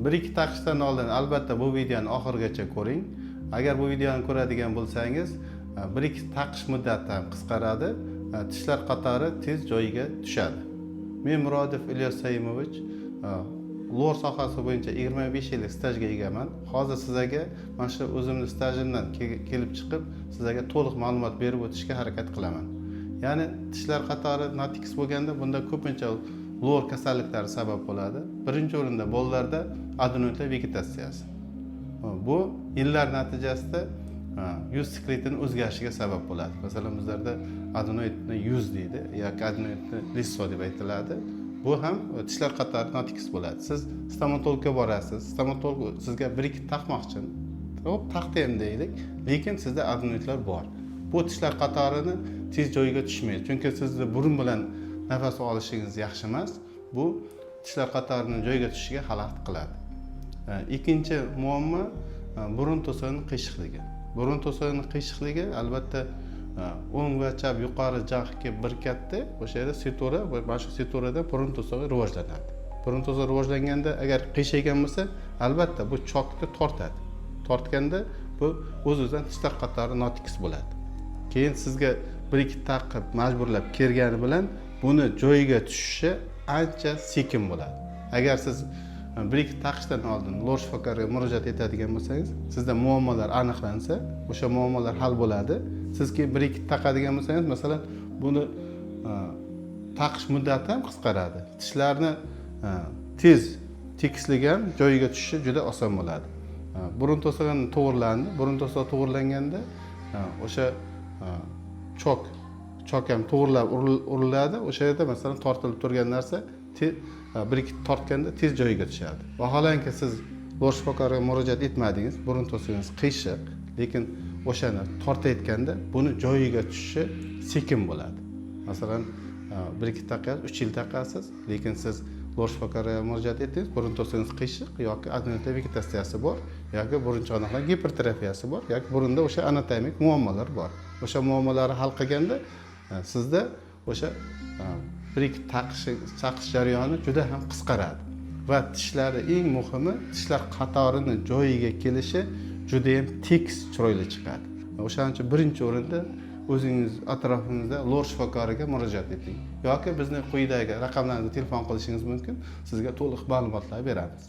1-2 taqishdan oldin albatta bu videoni oxirigacha ko'ring. Agar bu videoni ko'radigan bo'lsangiz, 1-2 taqish muddati ham qisqaradi, tishlar qatori tez joyiga tushadi. Men Murodov Ilyos Saimovich, lor sohasi bo'yicha 25 yillik stajga egaman. Hozir sizlarga mana shu o'zimning stajimdan kelib chiqib, sizlarga to'liq ma'lumot berib o'tishga harakat qilaman. Ya'ni tishlar qatori notiks bo'lganda bunda ko'pincha lor kasalliklari sabab bo'ladi. Birinchi o'rinda bolalarda adenoidlar vegetatsiyasi. Bu yillar natijasida yuz skeletining o'zgarishiga sabab bo'ladi. Masalan, bizlarda adenoidni yuz deydi yoki adenoidni lisso deb aytiladi. Bu ham tishlar qatori notiks bo'ladi. Siz stomatologga borasiz. Stomatolog sizga 1-2 taqmoqchi. Hop, taqdi ham deylik, lekin sizda adenoidlar bor. Bu tishlar qatorini tez joyiga tushmaydi. Chunki sizning burun bilan nafas olishingiz yaxshi emas. Bu tishlar qatorining joyiga tushishiga xalaqit qiladi. Ikkinchi muammo burun to'sag'ining qiyshiqligi. Burun to'sag'ining qiyshiqligi albatta o'ng va chap yuqori jag'ga birkatdi. O'sha yerda setura va mana shu seturada burun to'sag'i rivojlanadi. Burun to'sag'i rivojlanganda agar qiyshigan bo'lsa, albatta bu chokni tortadi. Tortganda bu o'z-o'zidan tishlar qatori notiks bo'ladi. Keyin sizga 1-2 taqib majburlab kelgani bilan buni joyiga tushishi ancha sekin bo'ladi. Agar siz 1-2 taqishdan oldin lor shifokoriga murojaat etadigan bo'lsangiz, sizda muammolar aniqlansa, o'sha muammolar hal bo'ladi. Siz keyin 1-2 taqadigan bo'lsangiz, masalan, buni taqish muddati ham qisqaradi. Tishlarni tez tekisligi ham joyiga tushishi juda oson bo'ladi. Burun to'sag'ini to'g'rilandi. Burun to'sag'i to'g'rilanganda o'sha chok ham to'g'rilab uriladi. O'sha yerda masalan tortilib turgan narsa 1-2 tortganda tez joyiga tushadi. Vaholanki siz lor shifokoriga murojaat etmadingiz, burun to'sag'ingiz qiyshiq, lekin o'shani tortayotganda buni joyiga tushishi sekin bo'ladi. Masalan, 1-2 taqasiz, 3 yil taqasiz, lekin siz lor shifokoriga murojaat etdingiz, burun to'sag'ingiz qiyshiq yoki adenoidlar vegetatsiyasi bor, yoki burun cho'naqlar gipertrofiyasi bor, yoki burunda o'sha anatomik muammolar bor. O'sha muammolarni hal qilganda sizda o'sha 1-2 taqish jarayoni juda ham qisqaradi va tishlari eng muhimi tishlar qatorining joyiga kelishi juda ham tekis, chiroyli chiqadi. O'shaning uchun birinchi o'rinda o'zingiz atrofingizda lor shifokoriga murojaat eting yoki bizni quyidagi raqamlarga telefon qilishingiz mumkin. Sizga to'liq ma'lumotlar beramiz.